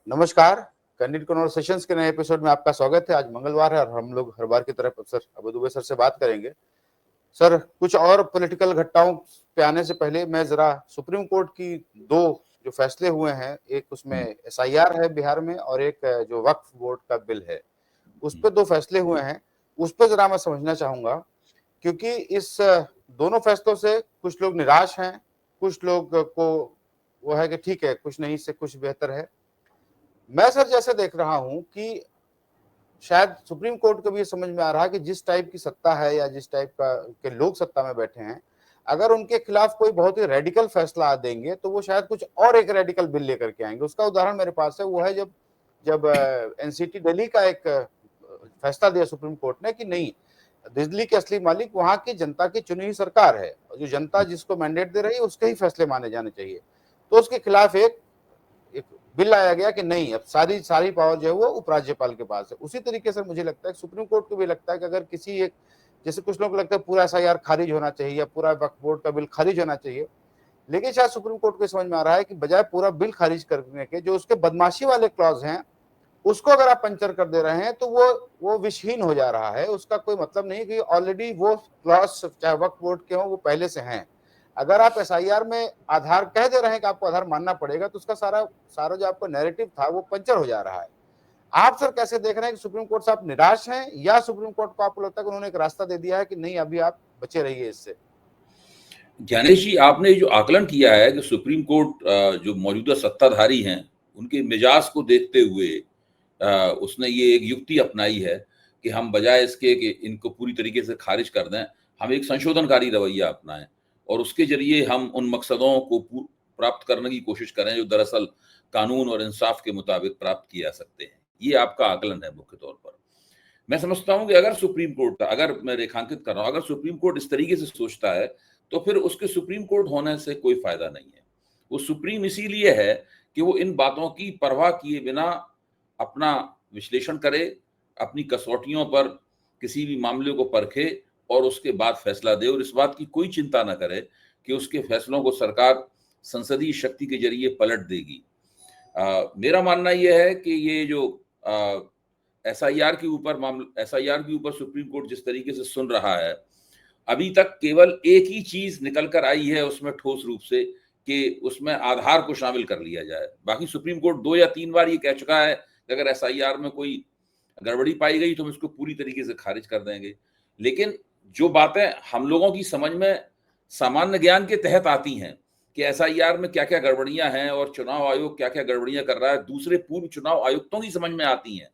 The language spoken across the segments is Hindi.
नमस्कार। कैंडिड कन्वर्सेशंस के नए एपिसोड में आपका स्वागत है। आज मंगलवार है और हम लोग हर बार की तरह सर अबू दुबे सर से बात करेंगे। सर, कुछ और पॉलिटिकल घटनाओं पे आने से पहले मैं जरा सुप्रीम कोर्ट की दो जो फैसले हुए हैं, एक उसमें एसआईआर है बिहार में और एक जो वक्फ बोर्ड का बिल है, उस पर दो फैसले हुए हैं, उस पर जरा मैं समझना चाहूंगा, क्योंकि इस दोनों फैसलों से कुछ लोग निराश हैं, कुछ लोग को वो है कि ठीक है, कुछ नहीं से कुछ बेहतर है। मैं सर जैसे देख रहा हूं कि शायद सुप्रीम कोर्ट को भी समझ में आ रहा है कि जिस टाइप की सत्ता है या जिस टाइप का के लोग सत्ता में बैठे हैं, अगर उनके खिलाफ कोई बहुत ही रेडिकल फैसला देंगे तो वो शायद कुछ और एक रेडिकल बिल लेकर के आएंगे। उसका उदाहरण मेरे पास है, वो है जब जब एनसीटी दिल्ली का एक फैसला दिया सुप्रीम कोर्ट ने कि नहीं, दिल्ली के असली मालिक वहां की जनता की चुनी हुई सरकार है और जो जनता जिसको मैंडेट दे रही है उसके ही फैसले माने जाने चाहिए। तो उसके खिलाफ एक बिल लाया गया कि नहीं, अब सारी सारी पावर जो है वो उपराज्यपाल के पास है। उसी तरीके से मुझे लगता है सुप्रीम कोर्ट को भी लगता है कि अगर किसी एक, जैसे कुछ लोग लगता है पूरा एसआईआर खारिज होना चाहिए या पूरा वक्फ बोर्ड का बिल खारिज होना चाहिए, लेकिन शायद सुप्रीम कोर्ट को समझ में आ रहा है कि बजाय पूरा बिल खारिज करने के जो उसके बदमाशी वाले क्लॉज हैं उसको अगर आप पंचर कर दे रहे हैं तो वो विषहीन हो जा रहा है। उसका कोई मतलब नहीं कि ऑलरेडी वो क्लॉज चाहे वक्फ बोर्ड के हो वो पहले से हैं। अगर आप एसआईआर में आधार कह दे रहे हैं कि आपको आधार मानना पड़ेगा तो उसका सारा सारा जो आपका नैरेटिव था वो पंचर हो जा रहा है। आप सर कैसे देख रहे हैं कि सुप्रीम कोर्ट से आप निराश हैं या सुप्रीम कोर्ट को आपको लगता है कि उन्होंने एक रास्ता दे दिया है कि नहीं, अभी आप बचे रहिए इससे? ज्ञानेश जी, आपने जो आकलन किया है कि सुप्रीम कोर्ट जो मौजूदा सत्ताधारी हैं उनके मिजाज को देखते हुए उसने ये एक युक्ति अपनाई है कि हम बजाय इसके कि इनको पूरी तरीके से खारिज कर दें, हम एक संशोधनकारी रवैया अपनाएं और उसके जरिए हम उन मकसदों को प्राप्त करने की कोशिश करें जो दरअसल कानून और इंसाफ के मुताबिक प्राप्त किए जा सकते हैं। ये आपका आकलन है मुख्य तौर पर। मैं समझता हूं कि अगर सुप्रीम कोर्ट, अगर मैं रेखांकित कर रहा हूं, अगर सुप्रीम कोर्ट इस तरीके से सोचता है तो फिर उसके सुप्रीम कोर्ट होने से कोई फायदा नहीं है। वो सुप्रीम इसीलिए है कि वो इन बातों की परवाह किए बिना अपना विश्लेषण करे, अपनी कसौटियों पर किसी भी मामले को परखे और उसके बाद फैसला दे, और इस बात की कोई चिंता न करे कि उसके फैसलों को सरकार संसदीय शक्ति के जरिए पलट देगी। मेरा मानना यह है कि ये जो एसआईआर के ऊपर सुप्रीम कोर्ट जिस तरीके से सुन रहा है, अभी तक केवल एक ही चीज निकल कर आई है उसमें ठोस रूप से कि उसमें आधार को शामिल कर लिया जाए। बाकी सुप्रीम कोर्ट 2 या 3 बार ये कह चुका है कि अगर एसआईआर में कोई गड़बड़ी पाई गई तो हम इसको पूरी तरीके से खारिज कर देंगे। लेकिन जो बातें हम लोगों की समझ में सामान्य ज्ञान के तहत आती हैं कि एसआईआर में क्या क्या गड़बड़ियां हैं और चुनाव आयोग क्या क्या गड़बड़ियां कर रहा है, दूसरे पूर्व चुनाव आयुक्तों की समझ में आती हैं।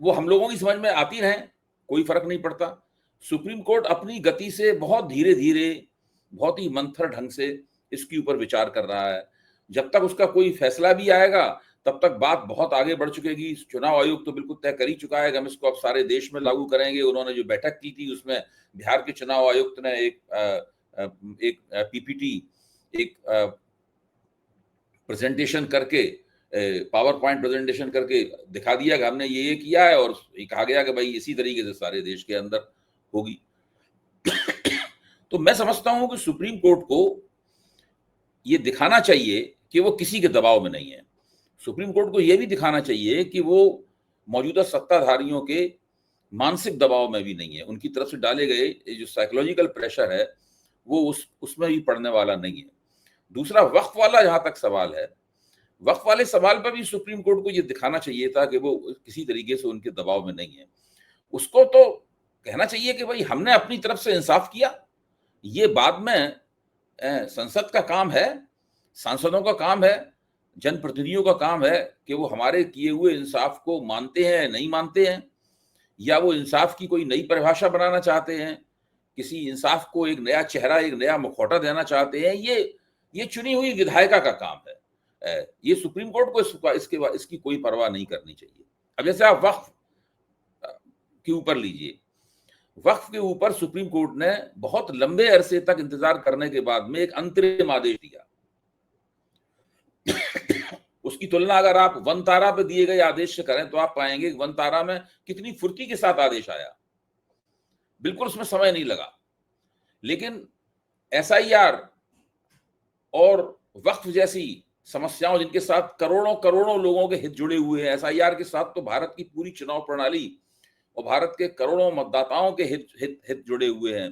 वो हम लोगों की समझ में आती रहें, कोई फर्क नहीं पड़ता। सुप्रीम कोर्ट अपनी गति से बहुत धीरे धीरे, बहुत ही मंथर ढंग से इसके ऊपर विचार कर रहा है। जब तक उसका कोई फैसला भी आएगा तब तक बात बहुत आगे बढ़ चुकेगी। चुनाव आयोग तो बिल्कुल तय कर ही चुका है कि हम इसको अब सारे देश में लागू करेंगे। उन्होंने जो बैठक की थी उसमें बिहार के चुनाव आयुक्त ने एक पीपीटी, एक प्रेजेंटेशन करके, पावर पॉइंट प्रेजेंटेशन करके दिखा दिया कि हमने ये किया है, और ये कहा गया कि भाई इसी तरीके से सारे देश के अंदर होगी। तो मैं समझता हूं कि सुप्रीम कोर्ट को ये दिखाना चाहिए कि वो किसी के दबाव में नहीं है। सुप्रीम कोर्ट को ये भी दिखाना चाहिए कि वो मौजूदा सत्ताधारियों के मानसिक दबाव में भी नहीं है। उनकी तरफ से डाले गए जो साइकोलॉजिकल प्रेशर है वो उसमें भी पड़ने वाला नहीं है। दूसरा, वक्फ वाला जहां तक सवाल है, वक्फ वाले सवाल पर भी सुप्रीम कोर्ट को यह दिखाना चाहिए था कि वो किसी तरीके से उनके दबाव में नहीं है। उसको तो कहना चाहिए कि भाई हमने अपनी तरफ से इंसाफ किया। ये बाद में संसद का काम है, सांसदों का काम है, जनप्रतिनिधियों का काम है कि वो हमारे किए हुए इंसाफ को मानते हैं, नहीं मानते हैं, या वो इंसाफ की कोई नई परिभाषा बनाना चाहते हैं, किसी इंसाफ को एक नया चेहरा, एक नया मुखौटा देना चाहते हैं। ये चुनी हुई विधायिका का काम है। ये सुप्रीम कोर्ट को इसकी कोई परवाह नहीं करनी चाहिए। अब जैसे आप वक्फ के ऊपर लीजिए, वक्फ के ऊपर सुप्रीम कोर्ट ने बहुत लंबे अरसे तक इंतजार करने के बाद में एक अंतरिम आदेश दिया। उसकी तुलना अगर आप वन तारा पे दिए गए आदेश से करें तो आप पाएंगे कि वन तारा में कितनी फुर्ती के साथ आदेश आया, बिल्कुल उसमें समय नहीं लगा। लेकिन एसआईआर और वक्फ जैसी समस्याओं, जिनके साथ करोड़ों करोड़ों लोगों के हित जुड़े हुए हैं, एसआईआर के साथ तो भारत की पूरी चुनाव प्रणाली और भारत के करोड़ों मतदाताओं के हित जुड़े हुए हैं,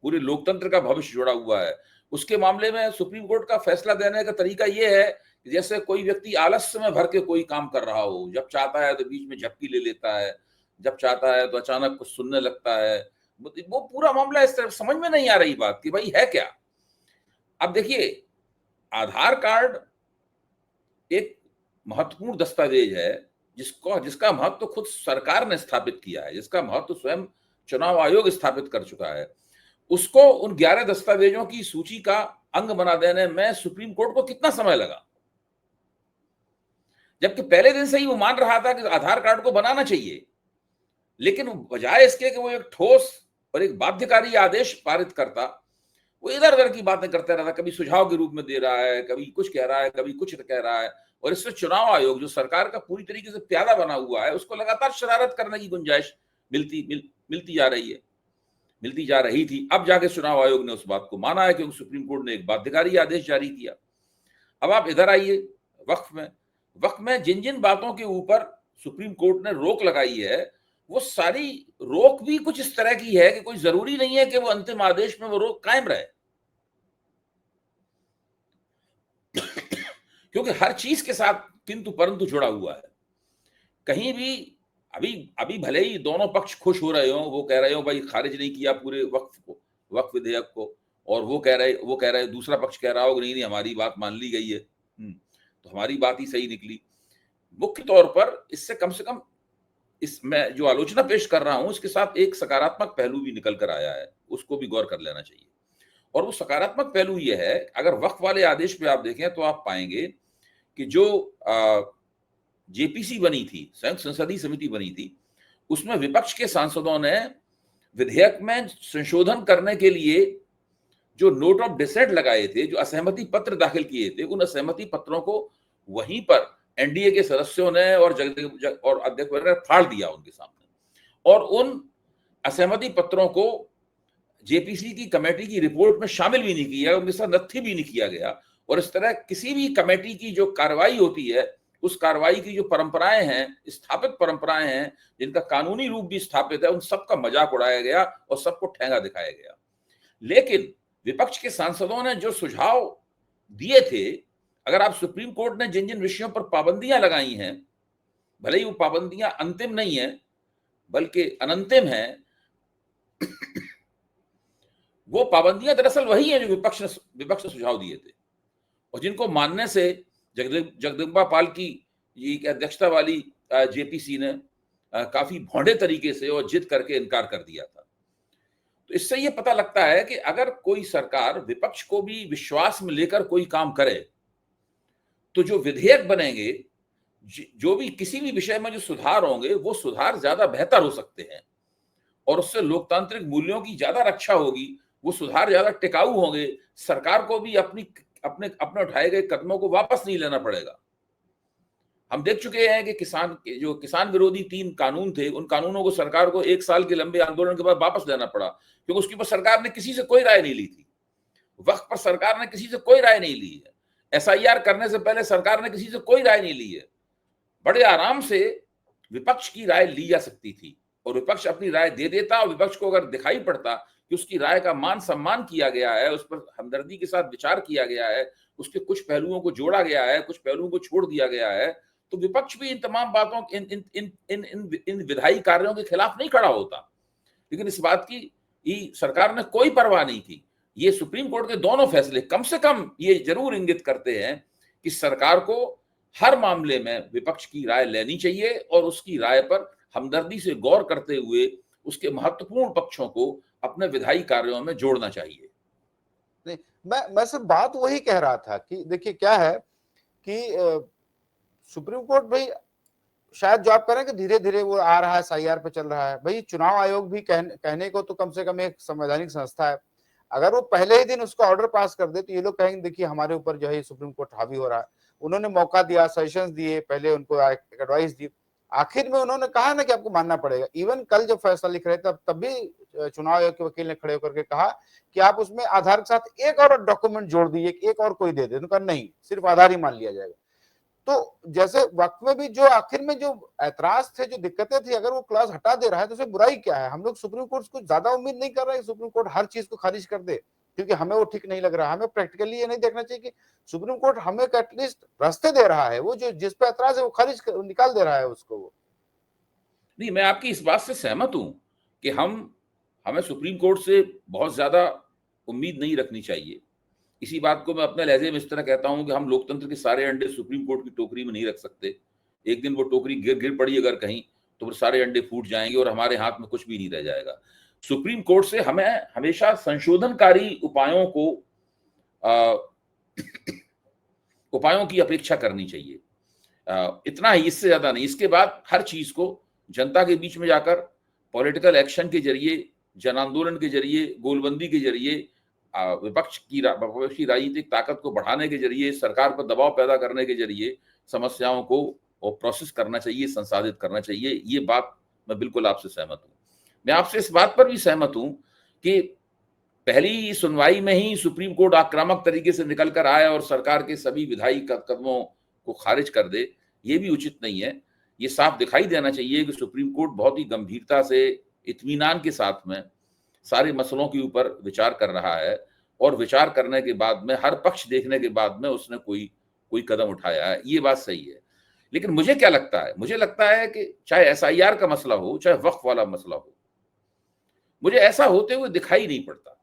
पूरे लोकतंत्र का भविष्य जुड़ा हुआ है। उसके मामले में सुप्रीम कोर्ट का फैसला देने का तरीका ये है कि जैसे कोई व्यक्ति आलस्य में भर के कोई काम कर रहा हो, जब चाहता है तो बीच में झपकी ले लेता है, जब चाहता है तो अचानक कुछ सुनने लगता है। वो पूरा मामला इस तरह समझ में नहीं आ रही बात कि भाई है क्या। अब देखिए, आधार कार्ड एक महत्वपूर्ण दस्तावेज है जिसका महत्व खुद सरकार ने स्थापित किया है, जिसका महत्व स्वयं चुनाव आयोग स्थापित कर चुका है। उसको उन 11 दस्तावेजों की सूची का अंग बना देने में सुप्रीम कोर्ट को कितना समय लगा, जबकि पहले दिन से ही वो मान रहा था कि आधार कार्ड को बनाना चाहिए, लेकिन बजाय इसके कि वो एक ठोस और एक बाध्यकारी आदेश पारित करता, वो इधर उधर की बातें करते रहता, कभी सुझाव के रूप में दे रहा है, कभी कुछ कह रहा है, कभी कुछ कह रहा है। और इससे चुनाव आयोग, जो सरकार का पूरी तरीके से प्यादा बना हुआ है, उसको लगातार शरारत करने की गुंजाइश मिलती जा रही थी। अब जाके चुनाव आयोग ने उस बात को माना है, क्योंकि सुप्रीम कोर्ट ने एक बाध्यकारी आदेश जारी किया। अब आप इधर आइए, वक्फ में जिन जिन बातों के ऊपर सुप्रीम कोर्ट ने रोक लगाई है, वो सारी रोक भी कुछ इस तरह की है कि कोई जरूरी नहीं है कि वो अंतिम आदेश में वो रोक कायम रहे, क्योंकि हर चीज के साथ किंतु परंतु जुड़ा हुआ है। कहीं भी अभी भले ही दोनों पक्ष खुश हो रहे हो, वो कह रहे हो भाई खारिज नहीं किया पूरे वक्फ विधेयक को, और वो कह रहे दूसरा पक्ष कह रहा हो कि नहीं हमारी बात मान ली गई है, तो हमारी बात ही सही निकली। मुख्य तौर पर इससे कम से कम मैं जो आलोचना पेश कर रहा हूं, इसके साथ एक सकारात्मक पहलू भी निकल कर आया है, उसको भी गौर कर लेना चाहिए। और वो सकारात्मक पहलू ये है, अगर वक्फ वाले आदेश पे आप देखें तो आप पाएंगे कि जो जेपीसी बनी थी, संयुक्त संसदीय समिति बनी थी, उसमें विपक्ष के सांसदों ने विधेयक में संशोधन करने के लिए जो नोट ऑफ डिसेंट लगाए थे, जो असहमति पत्र दाखिल किए थे, उन असहमति पत्रों को वहीं पर एनडीए के सदस्यों ने और अध्यक्ष ने फाड़ दिया उनके सामने, और उन असहमति पत्रों को जेपीसी की कमेटी की रिपोर्ट में शामिल भी नहीं किया, उनके साथ नत्थी भी नहीं किया गया। और इस तरह किसी भी कमेटी की जो कार्रवाई होती है, उस कार्रवाई की जो परंपराएं हैं, स्थापित परंपराएं हैं, जिनका कानूनी रूप भी स्थापित है, उन सबका मजाक उड़ाया गया और सबको ठेंगा दिखाया गया। लेकिन विपक्ष के सांसदों ने जो सुझाव दिए थे, अगर आप सुप्रीम कोर्ट ने जिन जिन विषयों पर पाबंदियां लगाई हैं, भले ही वो पाबंदियां अंतिम नहीं है बल्कि अनंतिम है, वो पाबंदियां दरअसल वही है जो विपक्ष ने सुझाव दिए थे, और जिनको मानने से जगदम्बा पाल की अध्यक्षता वाली जेपीसी ने काफी भौंडे तरीके से और जिद करके इनकार कर दिया था। तो इससे यह पता लगता है कि अगर कोई सरकार विपक्ष को भी विश्वास में लेकर कोई काम करे, तो जो विधेयक बनेंगे, जो भी किसी भी विषय में जो सुधार होंगे, वो सुधार ज्यादा बेहतर हो सकते हैं, और उससे लोकतांत्रिक मूल्यों की ज्यादा रक्षा होगी, वो सुधार ज्यादा टिकाऊ होंगे, सरकार को भी अपने उठाए गए कदमों को वापस नहीं लेना पड़ेगा। हम देख चुके हैं कि किसान विरोधी 3 कानून थे, उन कानूनों को सरकार को 1 साल के लंबे आंदोलन के बाद वापस लेना पड़ा, क्योंकि उसके ऊपर सरकार ने किसी से कोई राय नहीं ली थी। वक्त पर सरकार ने किसी से कोई राय नहीं ली है। एसआईआर करने से पहले सरकार ने किसी से कोई राय नहीं ली है। बड़े आराम से विपक्ष की राय ली जा सकती थी, और विपक्ष अपनी राय दे देता, और विपक्ष को अगर दिखाई पड़ता कि उसकी राय का मान सम्मान किया गया है, उस पर हमदर्दी के साथ विचार किया गया है, उसके कुछ पहलुओं को जोड़ा गया है, कुछ पहलुओं को छोड़ दिया गया है, तो विपक्ष भी इन तमाम बातों इन विधायी कार्यों के खिलाफ नहीं खड़ा होता। लेकिन इस बात की सरकार ने कोई परवाह नहीं की। ये सुप्रीम कोर्ट के दोनों फैसले कम से कम ये जरूर इंगित करते हैं कि सरकार को हर मामले में विपक्ष की राय लेनी चाहिए, और उसकी राय पर हमदर्दी से गौर करते हुए उसके महत्वपूर्ण पक्षों को अपने विधायी कार्यों में जोड़ना चाहिए। नहीं, मैं सिर्फ बात वही कह रहा था कि देखिए क्या है कि सुप्रीम कोर्ट भाई शायद जो आप कह रहे हैं कि धीरे धीरे वो आ रहा है, एसआईआर पे चल रहा है, भाई चुनाव आयोग भी कहने को तो कम से कम एक संवैधानिक संस्था है। अगर वो पहले ही दिन उसका ऑर्डर पास कर दे तो ये लोग कहेंगे देखिए हमारे ऊपर जो है सुप्रीम कोर्ट हावी हो रहा है। उन्होंने मौका दिया, सजेशंस दिए, पहले उनको एडवाइस दी, आखिर में उन्होंने कहा ना कि आपको मानना पड़ेगा। इवन कल जब फैसला लिख रहे थे तब भी चुनाव आयोग के वकील ने खड़े होकर के कहा कि आप उसमें आधार के साथ एक और डॉक्यूमेंट जोड़ दीजिए, एक और कोई दे दे। उन्होंने कहा नहीं, सिर्फ आधार ही मान लिया जाएगा। तो जैसे वक्त में भी जो आखिर में जो ऐतराज थे, जो दिक्कतें थी, अगर वो क्लास हटा दे रहा है तो उसमें बुराई क्या है? हम लोग सुप्रीम कोर्ट को ज्यादा उम्मीद नहीं कर रहे हैं सुप्रीम कोर्ट हर चीज को खारिज कर दे, क्योंकि हमें वो ठीक नहीं लग रहा है। हमें प्रैक्टिकली ये नहीं देखना चाहिए कि सुप्रीम कोर्ट हमें एटलीस्ट रास्ते दे रहा है, वो जो जिस पे ऐतराज है वो खारिज निकाल दे रहा है उसको। वो नहीं, मैं आपकी इस बात से सहमत हूं कि हमें सुप्रीम कोर्ट से बहुत ज्यादा उम्मीद नहीं रखनी चाहिए। इसी बात को मैं अपने लहजे में इस तरह कहता हूं कि हम लोकतंत्र के सारे अंडे सुप्रीम कोर्ट की टोकरी में नहीं रख सकते। एक दिन वो टोकरी गिर पड़ी अगर कहीं, तो फिर सारे अंडे फूट जाएंगे और हमारे हाथ में कुछ भी नहीं रह जाएगा। सुप्रीम कोर्ट से हमें हमेशा संशोधनकारी उपायों की अपेक्षा करनी चाहिए। इतना ही, इससे ज्यादा नहीं। इसके बाद हर चीज को जनता के बीच में जाकर पॉलिटिकल एक्शन के जरिए, जन आंदोलन के जरिए, गोलबंदी के जरिए, विपक्ष की राजनीतिक ताकत को बढ़ाने के जरिए, सरकार पर दबाव पैदा करने के जरिए समस्याओं को प्रोसेस करना चाहिए, संसाधित करना चाहिए। ये बात मैं बिल्कुल आपसे सहमत हूं। मैं आपसे इस बात पर भी सहमत हूं कि पहली सुनवाई में ही सुप्रीम कोर्ट आक्रामक तरीके से निकल कर आए और सरकार के सभी विधायी कदमों को खारिज कर दे, ये भी उचित नहीं है। ये साफ दिखाई देना चाहिए कि सुप्रीम कोर्ट बहुत ही गंभीरता से, इत्मीनान के साथ में सारे मसलों के ऊपर विचार कर रहा है, और विचार करने के बाद में, हर पक्ष देखने के बाद में उसने कोई कदम उठाया है। ये बात सही है। लेकिन मुझे क्या लगता है, मुझे लगता है कि चाहे एसआईआर का मसला हो, चाहे वक्फ वाला मसला हो, मुझे ऐसा होते हुए दिखाई नहीं पड़ता।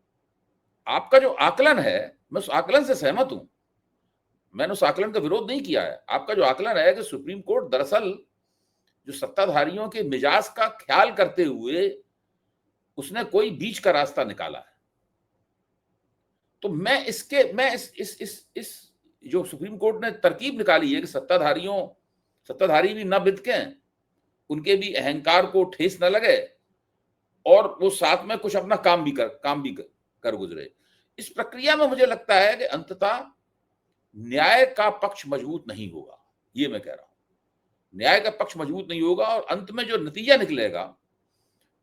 आपका जो आकलन है, मैं उस आकलन से सहमत हूं, मैंने उस आकलन का विरोध नहीं किया है। आपका जो आकलन है कि सुप्रीम कोर्ट दरअसल जो सत्ताधारियों के मिजाज का ख्याल करते हुए उसने कोई बीच का रास्ता निकाला है, तो मैं इस जो सुप्रीम कोर्ट ने तरकीब निकाली है कि सत्ताधारी भी न बिदकें, उनके भी अहंकार को ठेस न लगे, और वो साथ में कुछ अपना काम भी कर गुजरे। इस प्रक्रिया में मुझे लगता है कि अंततः न्याय का पक्ष मजबूत नहीं होगा। ये मैं कह रहा हूं, न्याय का पक्ष मजबूत नहीं होगा, और अंत में जो नतीजा निकलेगा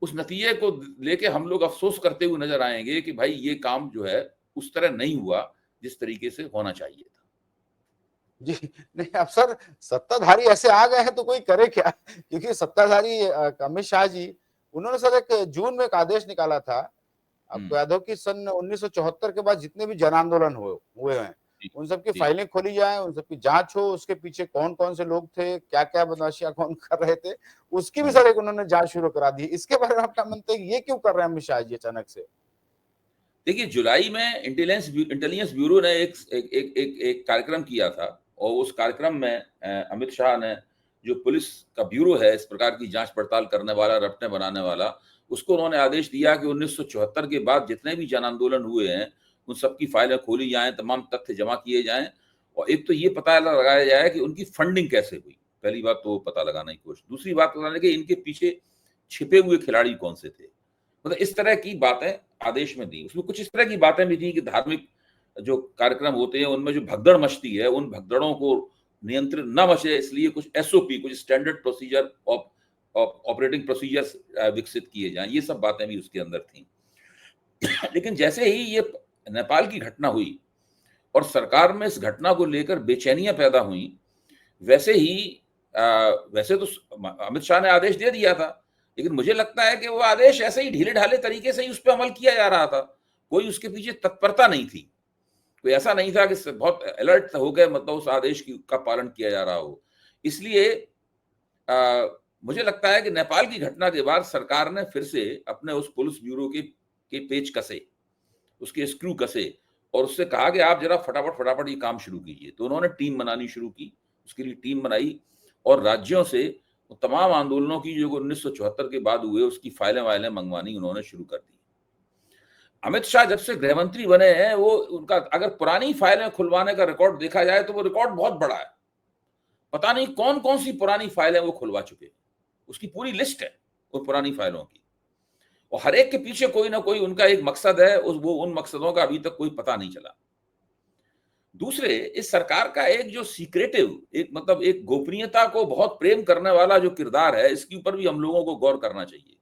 उस नतीजे को लेके हम लोग अफसोस करते हुए नजर आएंगे कि भाई ये काम जो है उस तरह नहीं हुआ जिस तरीके से होना चाहिए था। जी नहीं, अब सर सत्ताधारी ऐसे आ गए हैं तो कोई करे क्या? क्योंकि सत्ताधारी अमित शाह जी, उन्होंने सर एक जून में एक आदेश निकाला था, आपको याद हो कि सन 1974 के बाद जितने भी जन आंदोलन हुए हैं, उन सबकी फाइलें खोली जाए, उन सबकी जांच हो, उसके पीछे कौन कौन से लोग थे, क्या क्या बदमाशियां कौन कर रहे थे, उसकी भी सर एक उन्होंने जांच शुरू करा दी। इसके बारे में आप क्या मानते हैं, ये क्यों कर रहे हैं अमित शाह जी अचानक से? देखिए, जुलाई में इंटेलिजेंस ब्यूरो ने एक कार्यक्रम किया था, और उस कार्यक्रम में अमित शाह ने, जो पुलिस का ब्यूरो है इस प्रकार की जांच पड़ताल करने वाला, रपटे बनाने वाला, उसको उन्होंने आदेश दिया कि 1974 के बाद जितने भी जन आंदोलन हुए हैं उन सबकी फाइलें खोली जाएं, तमाम तथ्य जमा किए जाएं, और एक तो ये पता लगाया जाए कि उनकी फंडिंग कैसे हुई। पहली बात तो पता लगाने की कोशिश। दूसरी बात लगाने की इनके पीछे छिपे हुए खिलाड़ी कौन से थे। मतलब इस तरह की बातें आदेश में दी। उसमें कुछ इस तरह की बातें भी थी कि धार्मिक जो कार्यक्रम होते हैं उनमें जो भगदड़ मचती है, उन भगदड़ों को नियंत्रित न मचे, इसलिए कुछ एसओपी, कुछ स्टैंडर्ड प्रोसीजर, ऑपरेटिंग प्रोसीजर्स विकसित किए जाएं। ये सब बातें भी उसके अंदर थी। लेकिन जैसे ही ये नेपाल की घटना हुई और सरकार में इस घटना को लेकर बेचैनियां पैदा हुई, वैसे तो अमित शाह ने आदेश दे दिया था, लेकिन मुझे लगता है कि वो आदेश ऐसे ही ढीले ढाले तरीके से ही उस पर अमल किया जा रहा था। कोई उसके पीछे तत्परता नहीं थी। कोई ऐसा नहीं था कि बहुत अलर्ट हो गए, मतलब उस आदेश का पालन किया जा रहा हो। इसलिए मुझे लगता है कि नेपाल की घटना के बाद सरकार ने फिर से अपने उस पुलिस ब्यूरो के पेच कसे, उसके स्क्रू कसे, और उससे कहा कि आप जरा फटाफट ये काम शुरू कीजिए। तो उन्होंने टीम बनानी शुरू की, उसके लिए टीम बनाई, और राज्यों से तमाम आंदोलनों की जो 1974 के बाद हुए उसकी फाइलें मंगवानी उन्होंने शुरू कर दी। अमित शाह जब से गृह मंत्री बने हैं, वो उनका अगर पुरानी फाइलें खुलवाने का रिकॉर्ड देखा जाए तो वो रिकॉर्ड बहुत बड़ा है। पता नहीं कौन कौन सी पुरानी फाइलें वो खुलवा चुके, उसकी पूरी लिस्ट है उन पुरानी फाइलों की, और हर एक के पीछे कोई ना कोई उनका एक मकसद है। वो उन मकसदों का अभी तक कोई पता नहीं चला। दूसरे, इस सरकार का एक जो सीक्रेटिव, एक मतलब एक गोपनीयता को बहुत प्रेम करने वाला जो किरदार है, इसके ऊपर भी हम लोगों को गौर करना चाहिए।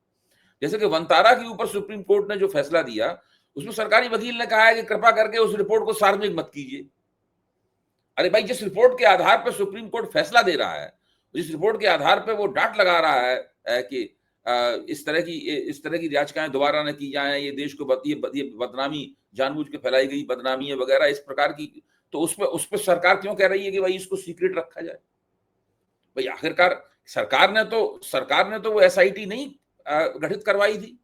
जैसे कि वंतारा के ऊपर सुप्रीम कोर्ट ने जो फैसला दिया, उसमें सरकारी वकील ने कहा है कि कृपा करके उस रिपोर्ट को सार्वजनिक मत कीजिए। अरे भाई, जिस रिपोर्ट के आधार पर सुप्रीम कोर्ट फैसला दे रहा है, जिस रिपोर्ट के आधार पर वो डांट लगा रहा है कि इस तरह की याचिकाएं दोबारा न की जाएं, ये देश को ये बदनामी जानबूझ के फैलाई गई बदनामी है वगैरह इस प्रकार की, तो उस पर सरकार क्यों कह रही है कि भाई इसको सीक्रेट रखा जाए? भाई आखिरकार सरकार ने तो वो एसआईटी नहीं गठित करवाई थी,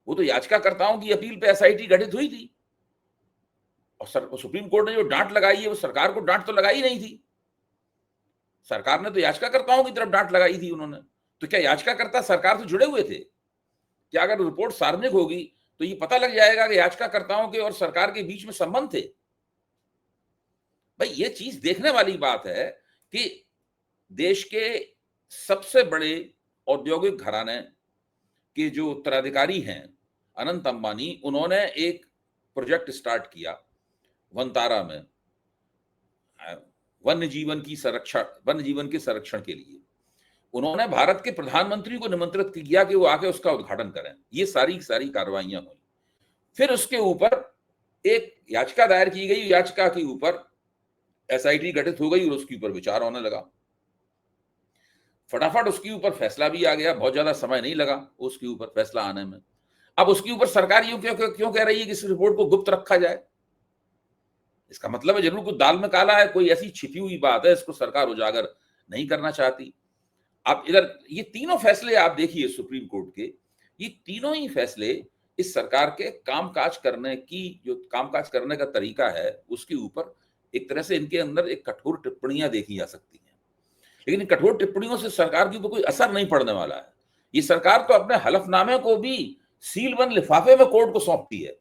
वो तो याचिकाकर्ताओं की अपील पे एसआईटी गठित हुई थी। और सुप्रीम कोर्ट ने जो डांट लगाई है, वो सरकार को डांट तो लगाई नहीं थी, सरकार ने तो याचिकाकर्ताओं की तरफ डांट लगाई थी उन्होंने। तो क्या याचिकाकर्ता सरकार से जुड़े हुए थे? क्या अगर रिपोर्ट सार्वजनिक होगी तो ये पता लग जाएगा कि याचिकाकर्ताओं के और सरकार के बीच में संबंध थे? भाई ये चीज देखने वाली बात है कि देश के सबसे बड़े औद्योगिक घराने के जो उत्तराधिकारी हैं, अनंत अंबानी, उन्होंने एक प्रोजेक्ट स्टार्ट किया वंतारा में वन्य जीवन के संरक्षण के लिए। उन्होंने भारत के प्रधानमंत्री को निमंत्रित किया कि वो आके उसका उद्घाटन करें। ये सारी कार्रवाइयां हुई। फिर उसके ऊपर एक याचिका दायर की गई, याचिका के ऊपर एसआईटी गठित हो गई और उसके ऊपर विचार होने लगा। फटाफट उसके ऊपर फैसला भी आ गया, बहुत ज्यादा समय नहीं लगा उसके ऊपर फैसला आने में। अब उसके ऊपर सरकार क्यों कह रही है कि इस रिपोर्ट को गुप्त रखा जाए? इसका मतलब है जरूर कुछ दाल में काला है, कोई ऐसी छिपी हुई बात है, इसको सरकार उजागर नहीं करना चाहती। आप इधर ये तीनों फैसले आप देखिए सुप्रीम कोर्ट के, ये तीनों ही फैसले इस सरकार के कामकाज करने का तरीका है, उसके ऊपर एक तरह से इनके अंदर एक कठोर टिप्पणियां देखी जा सकती हैं। लेकिन इन कठोर टिप्पणियों से सरकार के ऊपर कोई असर नहीं पड़ने वाला है। ये सरकार तो अपने हलफनामे को भी सीलबंद लिफाफे में कोर्ट को सौंपती है।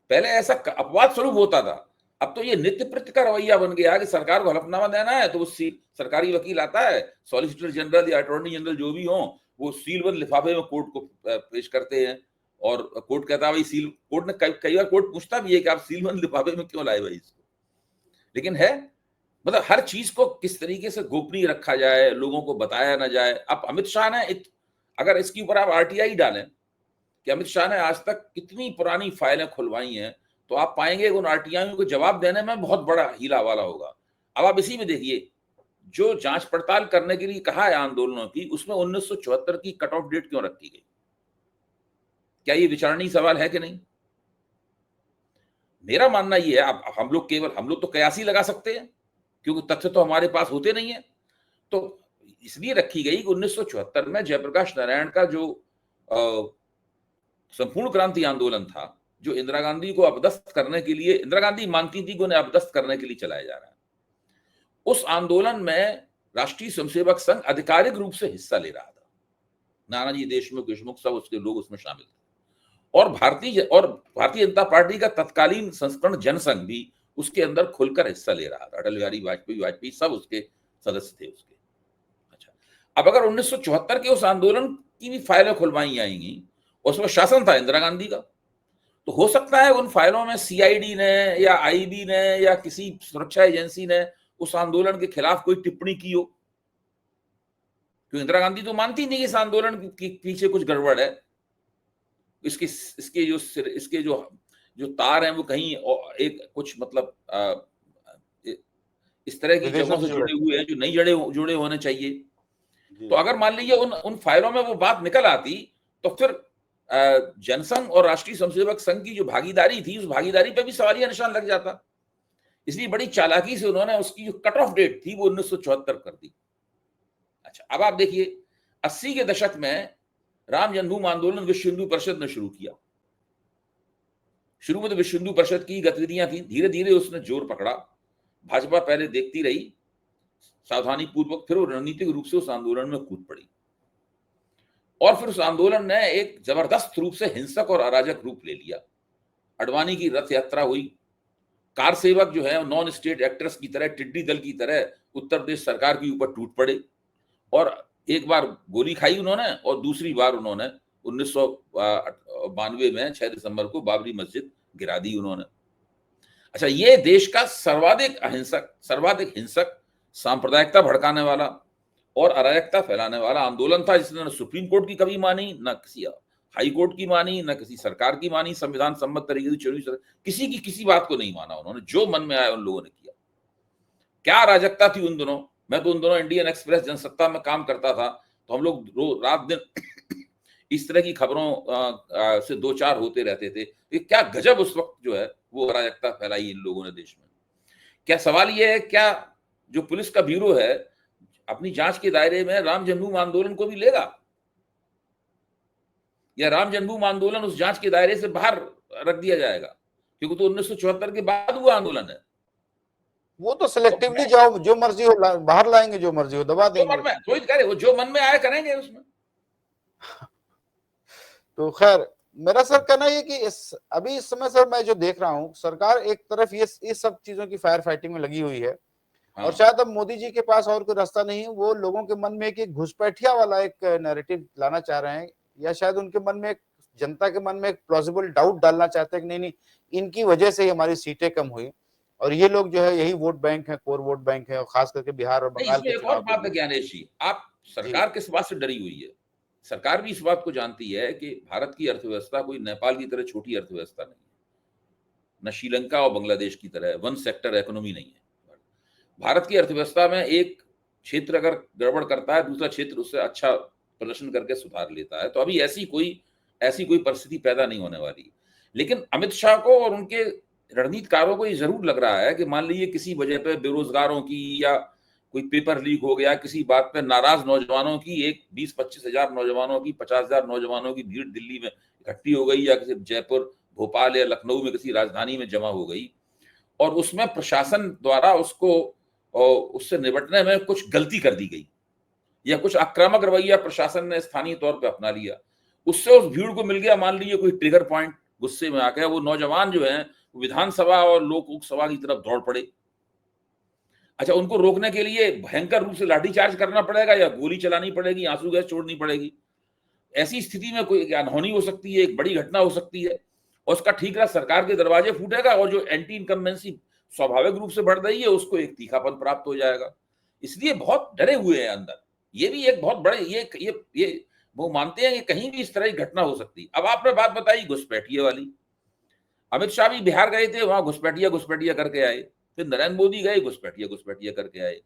पहले ऐसा अपवाद स्वरूप होता था, अब तो ये नित्य प्रत्य का रवैया बन गया कि सरकार को हलफनामा देना है तो वो सरकारी वकील आता है, सॉलिसिटर जनरल या अटॉर्नी जनरल जो भी हो, वो सीलबंद लिफाफे में कोर्ट को पेश करते हैं। और कोर्ट कहता है भाई कोर्ट ने कई बार कोर्ट पूछता भी है कि आप सीलबंद लिफाफे में क्यों लाए भाई इसको। लेकिन है मतलब हर चीज को किस तरीके से गोपनीय रखा जाए, लोगों को बताया ना जाए। अब अमित शाह ने अगर इसके ऊपर आप आरटीआई डालें कि अमित शाह ने आज तक कितनी पुरानी फाइलें खुलवाई हैं, तो आप पाएंगे उन आरटीआई को जवाब देने में बहुत बड़ा हीला वाला होगा। अब आप इसी में देखिए, जो जांच पड़ताल करने के लिए कहा है आंदोलनों की, उसमें 1974 की कट ऑफ डेट क्यों रखी गई? क्या ये विचारणीय सवाल है कि नहीं? मेरा मानना ये है, अब हम लोग तो कयास ही लगा सकते हैं क्योंकि तथ्य तो हमारे पास होते नहीं है। तो इसलिए रखी गई कि 1974 में जयप्रकाश नारायण का जो संपूर्ण क्रांति आंदोलन था, जो इंदिरा गांधी को अपदस्थ करने के लिए, इंदिरा गांधी मानती थी कि उन्हें अपदस्थ करने के लिए चलाया जा रहा है, उस आंदोलन में राष्ट्रीय स्वयंसेवक संघ आधिकारिक रूप से हिस्सा ले रहा था। नानाजी देशमुख सब उसके लोग उसमें शामिल थे। और भारतीय जनता पार्टी का तत्कालीन संस्करण जनसंघ भी उसके अंदर खुलकर हिस्सा ले रहा था। अटल बिहारी वाजपेयी सब उसके सदस्य थे उसके। अच्छा, अब अगर 1974 के उस आंदोलन की भी फाइलें खुलवाई जाएंगी, उसमें शासन था इंदिरा गांधी का, तो हो सकता है उन फाइलों में सीआईडी ने या आईबी ने या किसी सुरक्षा एजेंसी ने उस आंदोलन के खिलाफ कोई टिप्पणी की हो, क्योंकि इंदिरा गांधी तो मानती नहीं कि इस आंदोलन के पीछे कुछ गड़बड़ है। इसके जो तार हैं वो कहीं एक कुछ मतलब इस तरह की जगहों से जुड़े हुए हैं जो नहीं जुड़े होने चाहिए। तो अगर मान लीजिए उन फाइलों में वो बात निकल आती, तो फिर जनसंघ और राष्ट्रीय स्वयंसेवक संघ की जो भागीदारी थी, उस भागीदारी पे भी सवालिया निशान लग जाता। इसलिए बड़ी चालाकी से उन्होंने उसकी जो कट ऑफ डेट थी वो 1974 कर दी। अच्छा, अब आप देखिए 80 के दशक में राम जन्मभूमि आंदोलन विश्व हिंदू परिषद ने शुरू किया। शुरू में तो विश्व हिंदू परिषद की गतिविधियां थी, धीरे धीरे उसने जोर पकड़ा। भाजपा पहले देखती रही सावधानी पूर्वक, फिर वो रणनीतिक रूप से उस आंदोलन में कूद पड़ी और फिर उस आंदोलन ने एक जबरदस्त रूप से हिंसक और अराजक रूप ले लिया। अडवाणी की रथ यात्रा हुई, कार सेवक जो है नॉन स्टेट एक्टर्स की तरह, टिड्डी दल की तरह उत्तर प्रदेश सरकार के ऊपर टूट पड़े और एक बार गोली खाई उन्होंने और दूसरी बार उन्होंने 1992 में 6 दिसंबर को बाबरी मस्जिद गिरा दी उन्होंने। अच्छा, ये देश का सर्वाधिक हिंसक, सांप्रदायिकता भड़काने वाला और अराजकता फैलाने वाला आंदोलन था, जिसने न सुप्रीम कोर्ट की कभी मानी, न किसी हाई कोर्ट की मानी, न किसी सरकार की मानी, संविधान सम्मत तरीके से चुनी, किसी की किसी बात को नहीं माना। उन्होंने जो मन में आया उन लोगों ने किया। क्या अराजकता थी उन दिनों। मैं तो उन दिनों इंडियन एक्सप्रेस जनसत्ता में काम करता था, तो हम लोग रात दिन इस तरह की खबरों से दो चार होते रहते थे कि क्या गजब उस वक्त जो है वो अराजकता फैलाई इन लोगों ने देश में। क्या सवाल ये है, क्या जो पुलिस का ब्यूरो है अपनी जांच के दायरे में राम जन्मभूमि आंदोलन को भी लेगा, या राम जन्मभूमि आंदोलन उस जांच के दायरे से बाहर रख दिया जाएगा, क्योंकि तो 1974 के बाद हुआ आंदोलन है। वो तो सिलेक्टिवली जाओ, जो मर्जी हो बाहर लाएंगे, जो मर्जी हो दबा देंगे। मन में कोई करे, वो जो मन में आया करेंगे उसमें। तो खैर, मेरा सर कहना ये कि अभी इस समय सर मैं जो देख रहा हूँ, सरकार एक तरफ ये इस सब चीजों की फायर फाइटिंग में लगी हुई है। हाँ। और शायद अब मोदी जी के पास और कोई रास्ता नहीं है। वो लोगों के मन में एक घुसपैठिया वाला एक नैरेटिव लाना चाह रहे हैं, या शायद उनके मन में, जनता के मन में एक प्लॉजिबल डाउट डालना चाहते हैं कि नहीं इनकी वजह से ही हमारी सीटें कम हुई, और ये लोग जो है यही वोट बैंक है, कोर वोट बैंक है, और खास करके बिहार और बंगाल के एक और बात है ज्ञानेश जी, आप सरकार किस बात से डरी हुई है। सरकार भी इस बात को जानती है कि भारत की अर्थव्यवस्था कोई नेपाल की तरह छोटी अर्थव्यवस्था नहीं है, न श्रीलंका और बांग्लादेश की तरह वन सेक्टर इकोनॉमी नहीं है। भारत की अर्थव्यवस्था में एक क्षेत्र अगर गड़बड़ करता है, दूसरा क्षेत्र उससे अच्छा प्रदर्शन करके सुधार लेता है। तो अभी ऐसी कोई परिस्थिति पैदा नहीं होने वाली। लेकिन अमित शाह को और उनके रणनीतिकारों को ये जरूर लग रहा है कि मान लीजिए किसी वजह पे बेरोजगारों की, या कोई पेपर लीक हो गया, किसी बात पे नाराज नौजवानों की, एक 20-25 हजार नौजवानों की, 50 हजार नौजवानों की भीड़ दिल्ली में इकट्ठी हो गई, या किसी जयपुर, भोपाल या लखनऊ में किसी राजधानी में जमा हो गई, और उसमें प्रशासन द्वारा उससे निपटने में कुछ गलती कर दी गई, या कुछ आक्रामक रवैया प्रशासन ने स्थानीय तौर पर अपना लिया, उससे उस भीड़ को मिल गया मान लीजिए कोई ट्रिगर पॉइंट, गुस्से में आकर वो नौजवान जो है विधानसभा और लोकसभा की तरफ दौड़ पड़े। अच्छा, उनको रोकने के लिए भयंकर रूप से लाठीचार्ज करना पड़ेगा, या गोली चलानी पड़ेगी, आंसू गैस छोड़नी पड़ेगी। ऐसी स्थिति में कोई अनहोनी हो सकती है, एक बड़ी घटना हो सकती है, और उसका ठीकरा सरकार के दरवाजे फूटेगा, और जो एंटी इनकम्बेंसी स्वाभाविक रूप से बढ़ रही है उसको एक तीखापन प्राप्त हो जाएगा। इसलिए बहुत डरे हुए हैं अंदर। ये भी एक बहुत बड़े ये वो मानते हैं कि कहीं भी इस तरह की घटना हो सकती है। अब आपने बात बताई घुसपैठिए वाली, अमित शाह भी बिहार गए थे, वहां घुसपैठिया करके आए, फिर नरेंद्र मोदी गए घुसपैठिया करके आए।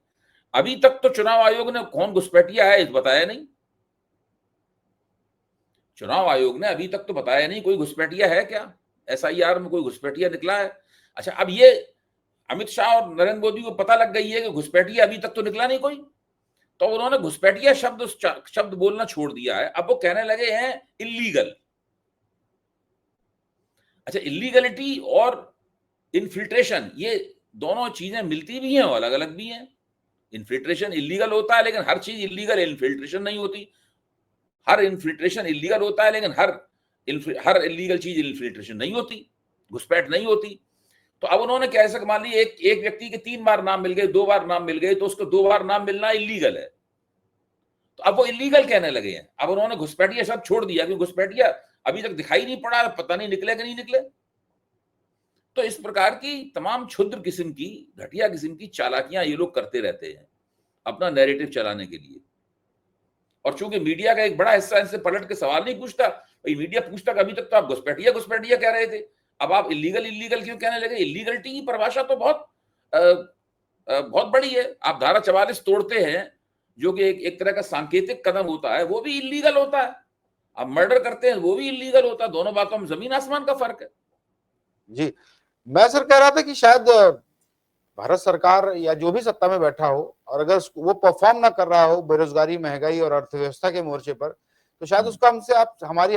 अभी तक तो चुनाव आयोग ने कौन घुसपैठिया है बताया नहीं। चुनाव आयोग ने अभी तक तो बताया नहीं कोई घुसपैठिया है क्या, एसआईआर में कोई घुसपैठिया निकला है। अच्छा, अब ये अमित शाह और नरेंद्र मोदी को पता लग गई है कि घुसपैठिया अभी तक तो निकला नहीं कोई, तो उन्होंने घुसपैठिया शब्द बोलना छोड़ दिया है। अब वो कहने लगे हैं इल्लीगल। अच्छा, इल्लीगलिटी और इन्फिल्ट्रेशन ये दोनों चीजें मिलती भी हैं और अलग अलग भी हैं। इन्फिल्ट्रेशन इल्लीगल होता है, लेकिन हर चीज इल्लीगल इन्फिल्ट्रेशन नहीं होती। हर इन्फिल्ट्रेशन इल्लीगल होता है, लेकिन हर इल्लीगल चीज इन्फिल्ट्रेशन नहीं होती, घुसपैठ नहीं होती। तो अब उन्होंने क्या ऐसा मान लीजिए एक व्यक्ति के 3 बार नाम मिल गए, 2 बार नाम मिल गए, तो उसको 2 बार नाम मिलना इल्लीगल है। तो अब वो इल्लीगल कहने लगे हैं। अब उन्होंने घुसपैठिया शब्द छोड़ दिया, क्योंकि घुसपैठिया अभी तक दिखाई नहीं पड़ा, पता नहीं निकले कि नहीं निकले। तो इस प्रकार की तमाम क्षुद्र किस्म की, घटिया किस्म की चालाकियां ये लोग करते रहते हैं अपना नैरेटिव चलाने के लिए। और चूंकि मीडिया का एक बड़ा हिस्सा इनसे पलट के सवाल नहीं पूछता, भाई मीडिया पूछता कि अभी तक तो आप घुसपैठिया कह रहे थे, अब आप इल्लीगल क्यों कहने लगे। इल्लीगलिटी की परिभाषा तो बहुत बड़ी है। आप धारा 44 तोड़ते हैं, जो कि एक तरह का सांकेतिक कदम होता है, वो भी इल्लीगल होता है। आप मर्डर करते हैं, वो भी इल्लीगल होता है। दोनों बातों में जमीन आसमान का फर्क है। जी, मैं सर कह रहा था कि शायद भारत सरकार या जो भी सत्ता में बैठा हो, और अगर वो परफॉर्म ना कर रहा हो बेरोजगारी, महंगाई और अर्थव्यवस्था के मोर्चे पर, तो शायद उसका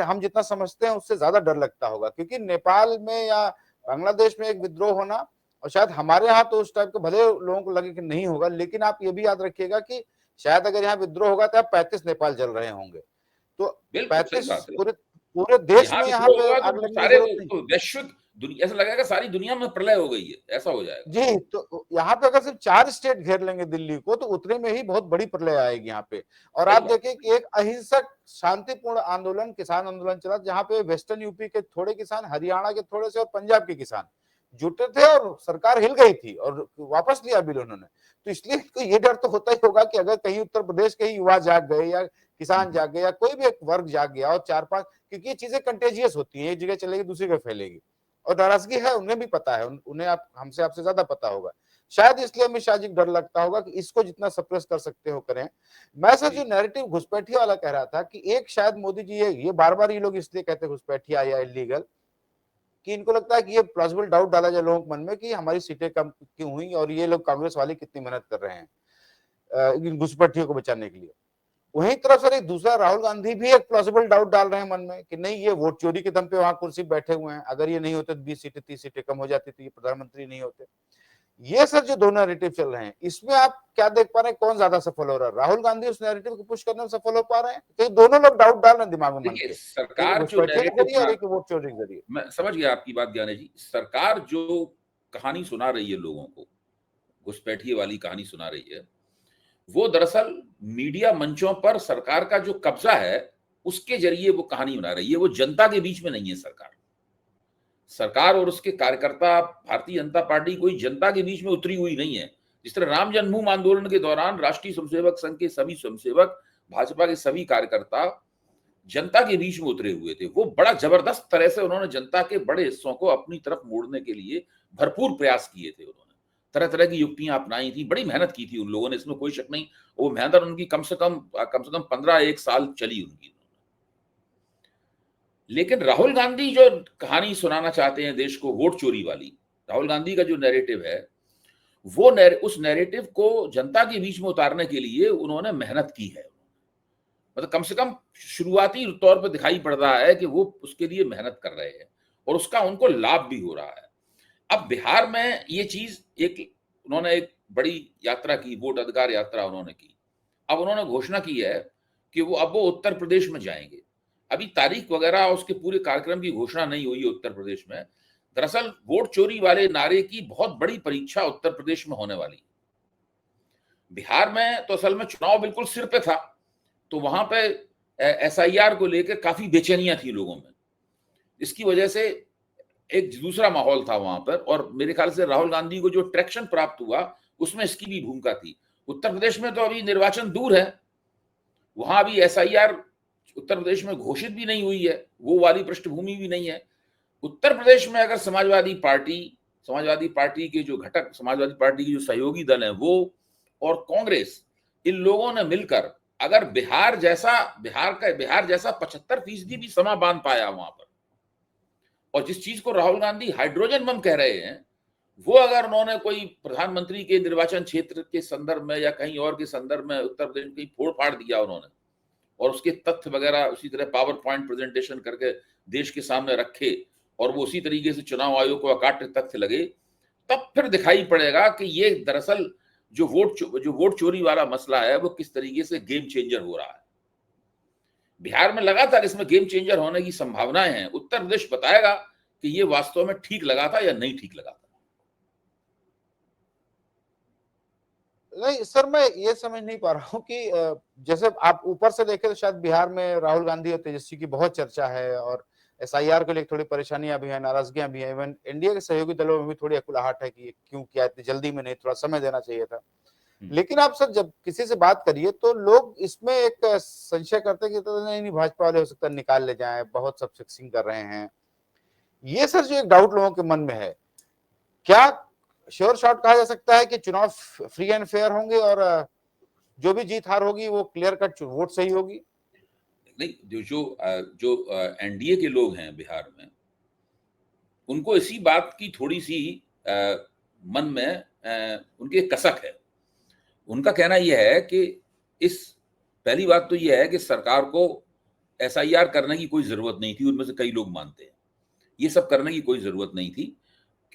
हम जितना समझते हैं उससे ज्यादा डर लगता होगा। क्योंकि नेपाल में या बांग्लादेश में एक विद्रोह होना, और शायद हमारे यहाँ तो उस टाइप के भले लोगों को लगे कि नहीं होगा, लेकिन आप ये भी याद रखिएगा कि शायद अगर यहाँ विद्रोह होगा तो 35 नेपाल जल रहे होंगे। तो 35 पूरे देश में यहाँ पे आग लगने की जरूरत नहीं। वैश्विक ऐसा लगेगा सारी दुनिया में प्रलय हो गई है, ऐसा हो जाएगा। जी, तो यहाँ पे अगर सिर्फ 4 स्टेट घेर लेंगे दिल्ली को, तो उतने में ही बहुत बड़ी प्रलय आएगी यहाँ पे। और आप देखिए कि एक अहिंसक शांतिपूर्ण आंदोलन, किसान आंदोलन चला, जहाँ पे वेस्टर्न यूपी के थोड़े किसान, हरियाणा के थोड़े से और पंजाब के किसान जुटे थे और सरकार हिल गई थी और वापस लिया बिल उन्होंने। तो इसलिए इनको ये डर तो होता ही होगा कि अगर कहीं उत्तर प्रदेश के ही युवा जाग गए या किसान जाग गए या कोई भी एक वर्ग जाग गया और 4-5, क्योंकि ये चीजें कंटेजियस होती हैं, एक जगह चलेगी दूसरी जगह फैलेगी और नाराजगी है, उन्हें भी पता है, उन्हें आप हमसे आपसे ज्यादा पता होगा। शायद इसलिए अमित शाह जी को डर लगता होगा कि इसको जितना सप्रेस कर सकते हो करें। मैं सर जो नैरेटिव घुसपैठिया वाला कह रहा था कि एक शायद मोदी जी ये बार बार ये लोग इसलिए कहते घुसपैठिया या इलीगल कि इनको लगता है कि ये प्लॉजिबल डाउट डाला जाए लोगों के मन में कि हमारी सीटें कम क्यों हुई और ये लोग कांग्रेस वाले कितनी मेहनत कर रहे हैं इन घुसपैठियों को बचाने के लिए। वहीं तरफ सर एक दूसरा राहुल गांधी भी एक प्लॉजिबल डाउट डाल रहे हैं मन में कि नहीं ये वोट चोरी के दम पे वहां कुर्सी बैठे हुए हैं, अगर ये नहीं होते 20 सीटें 30 सीटें कम हो जाती तो ये प्रधानमंत्री नहीं होते। ये सर जो दो नैरेटिव चल रहे हैं इसमें आप क्या देख पा रहे हैं, कौन ज्यादा सफल हो रहा है? राहुल गांधी उस नैरेटिव को पुश करने में सफल हो पा रहे हैं तो दोनों लोग डाउट डाल रहे हैं दिमाग में मन देखिए, के, एक सरकार जो घुसपैठियों के नैरेटिव जरिए और एक वोट चोरी के जरिए। मैं समझ गया आपकी बात ज्ञाने जी। सरकार जो कहानी सुना रही है लोगों को, घुसपैठिए वाली कहानी सुना रही है, वो दरअसल मीडिया मंचों पर सरकार का जो कब्जा है उसके जरिए वो कहानी बना रही है। वो जनता के बीच में नहीं है। सरकार और उसके कार्यकर्ता, भारतीय जनता पार्टी कोई जनता के बीच में उतरी हुई नहीं है। जिस तरह राम जन्मभूमि आंदोलन के दौरान राष्ट्रीय स्वयंसेवक संघ के सभी स्वयंसेवक, भाजपा के सभी कार्यकर्ता जनता के बीच में उतरे हुए थे। वो बड़ा जबरदस्त तरह से उन्होंने जनता के बड़े हिस्सों को अपनी तरफ मोड़ने के लिए भरपूर प्रयास किए थे। उन्होंने तरह तरह की युक्तियां अपनाई थी, बड़ी मेहनत की थी उन लोगों ने, इसमें कोई शक नहीं। वो मेहनत उनकी कम से कम 15 साल चली उनकी। लेकिन राहुल गांधी जो कहानी सुनाना चाहते हैं देश को, वोट चोरी वाली, राहुल गांधी का जो नैरेटिव है वो उस नैरेटिव को जनता के बीच में उतारने के लिए उन्होंने मेहनत की है। मतलब कम से कम शुरुआती तौर पर दिखाई पड़ रहा है कि वो उसके लिए मेहनत कर रहे हैं और उसका उनको लाभ भी हो रहा है। अब बिहार में ये चीज उन्होंने एक बड़ी यात्रा की, वोट अधिकार यात्रा उन्होंने की। अब उन्होंने घोषणा की है कि वो उत्तर प्रदेश में जाएंगे। अभी तारीख वगैरह उसके पूरे कार्यक्रम की घोषणा नहीं हुई है उत्तर प्रदेश में। दरअसल वोट चोरी वाले नारे की बहुत बड़ी परीक्षा उत्तर प्रदेश में होने वाली। बिहार में तो असल में चुनाव बिल्कुल सिर पे था, तो वहां पे एसआईआर को लेकर काफी बेचैनियां थी लोगों में। इसकी वजह से एक दूसरा माहौल था वहां पर, और मेरे ख्याल से राहुल गांधी को जो ट्रैक्शन प्राप्त हुआ उसमें इसकी भी भूमिका थी। उत्तर प्रदेश में तो अभी निर्वाचन दूर है, वहां अभी एसआईआर उत्तर प्रदेश में घोषित भी नहीं हुई है, वो वाली पृष्ठभूमि भी नहीं है। उत्तर प्रदेश में अगर समाजवादी पार्टी के जो घटक, समाजवादी पार्टी के जो सहयोगी दल हैं वो और कांग्रेस, इन लोगों ने मिलकर अगर बिहार जैसा 75% भी समा बांध पाया वहां पर, और जिस चीज को राहुल गांधी हाइड्रोजन बम कह रहे हैं, वो अगर उन्होंने कोई प्रधानमंत्री के निर्वाचन क्षेत्र के संदर्भ में या कहीं और के संदर्भ में उत्तर प्रदेश में कहीं फोड़ फाड़ दिया उन्होंने, और उसके तथ्य वगैरह उसी तरह पावर पॉइंट प्रेजेंटेशन करके देश के सामने रखे, और वो उसी तरीके से चुनाव आयोग को अकाट्य तथ्य लगे, तब फिर दिखाई पड़ेगा कि ये दरअसल जो वोट चोरी वाला मसला है वो किस तरीके से गेम चेंजर हो रहा है। बिहार में लगातार इसमें गेम चेंजर होने की संभावनाएं हैं। उत्तर प्रदेश बताएगा कि ये वास्तव में ठीक लगा था या नहीं ठीक लगा था। नहीं सर, मैं ये समझ नहीं पा रहा हूँ कि जैसे आप ऊपर से देखें तो शायद बिहार में राहुल गांधी और तेजस्वी की बहुत चर्चा है और एसआईआर को लेकर थोड़ी परेशानियां भी हैं, नाराजगियां भी हैं। इवन एनडीए के सहयोगी दलों में भी थोड़ी अकुलाहट है कि क्यों किया, इतनी जल्दी में नहीं, थोड़ा समय देना चाहिए था। लेकिन आप सर जब किसी से बात करिए तो लोग इसमें एक संशय करते हैं कि तो नहीं भाजपा वाले हो सकता है निकाल ले जाएं, बहुत सब फिक्सिंग कर रहे हैं। ये सर जो एक डाउट लोगों के मन में है, क्या श्योर शॉट कहा जा सकता है कि चुनाव फ्री एंड फेयर होंगे और जो भी जीत हार होगी वो क्लियर कट वोट सही होगी? नहीं, जो एनडीए के लोग हैं बिहार में, उनको इसी बात की थोड़ी सी मन में उनकी कसक है। उनका कहना यह है कि पहली बात तो यह है कि सरकार को एसआईआर करने की कोई जरूरत नहीं थी। उनमें से कई लोग मानते हैं ये सब करने की कोई जरूरत नहीं थी,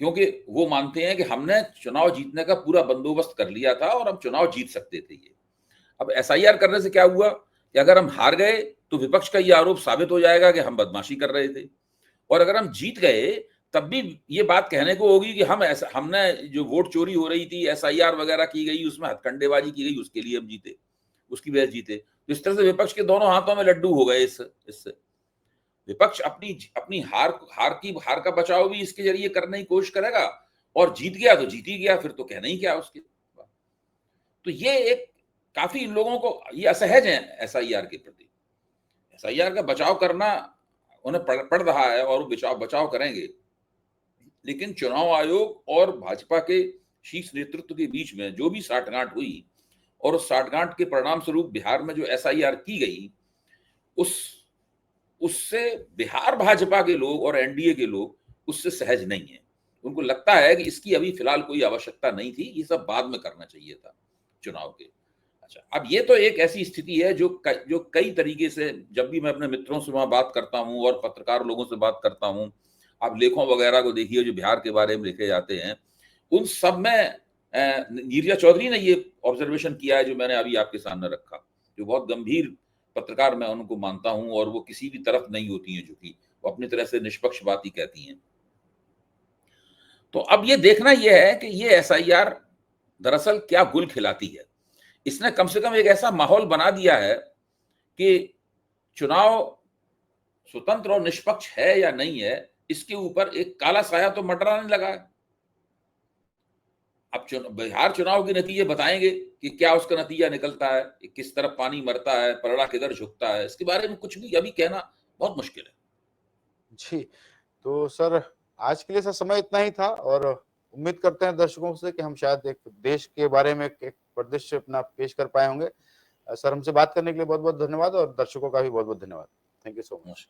क्योंकि वो मानते हैं कि हमने चुनाव जीतने का पूरा बंदोबस्त कर लिया था और हम चुनाव जीत सकते थे। ये अब एसआईआर करने से क्या हुआ कि अगर हम हार गए तो विपक्ष का ये आरोप साबित हो जाएगा कि हम बदमाशी कर रहे थे, और अगर हम जीत गए तब भी ये बात कहने को होगी कि हमने जो वोट चोरी हो रही थी, एसआईआर वगैरह की गई, उसमें हथकंडेबाजी की गई, उसके लिए हम जीते, उसकी वजह जीते। तो इस तरह से विपक्ष के दोनों हाथों में लड्डू हो गए इससे। विपक्ष अपनी अपनी हार का बचाव भी इसके जरिए करने की कोशिश करेगा, और जीत गया तो जीत ही गया, फिर तो कहना ही क्या उसके। तो ये एक काफी इन लोगों को ये असहज है एसआईआर के प्रति। एसआईआर का बचाव करना उन्हें पड़ रहा है और वो बचाव करेंगे, लेकिन चुनाव आयोग और भाजपा के शीर्ष नेतृत्व के बीच में जो भी साठगांठ हुई, और उस साठगांठ के परिणाम स्वरूप बिहार में जो एसआईआर की गई, उससे बिहार भाजपा के लोग और एनडीए के लोग उससे सहज नहीं है। उनको लगता है कि इसकी अभी फिलहाल कोई आवश्यकता नहीं थी, ये सब बाद में करना चाहिए था चुनाव के। अच्छा, अब ये तो एक ऐसी स्थिति है जो कई तरीके से, जब भी मैं अपने मित्रों से वहां बात करता हूं और पत्रकार लोगों से बात करता हूं, आप लेखों वगैरह को देखिए जो बिहार के बारे में लिखे जाते हैं, उन सब में नीरजा चौधरी ने ये ऑब्जर्वेशन किया है जो मैंने अभी आपके सामने रखा, जो बहुत गंभीर पत्रकार मैं उनको मानता हूं, और वो किसी भी तरफ नहीं होती हैं, जो कि वो अपनी तरह से निष्पक्षपाती कहती हैं। तो अब ये देखना यह है कि ये एसआईआर दरअसल क्या गुल खिलाती है। इसने कम से कम एक ऐसा माहौल बना दिया है कि चुनाव स्वतंत्र और निष्पक्ष है या नहीं है, इसके ऊपर एक काला साया तो मंडराने लगा है। अब बिहार चुनाव के नतीजे बताएंगे कि क्या उसका नतीजा निकलता है, किस तरफ पानी मरता है, पलड़ा किधर झुकता है, इसके बारे में कुछ भी अभी कहना बहुत मुश्किल है। जी, तो सर आज के लिए सर समय इतना ही था, और उम्मीद करते हैं दर्शकों से कि हम शायद एक देश के बारे में एक परिदृश्य अपना पेश कर पाए होंगे। सर हमसे बात करने के लिए बहुत बहुत धन्यवाद, और दर्शकों का भी बहुत बहुत धन्यवाद। Thank you so much.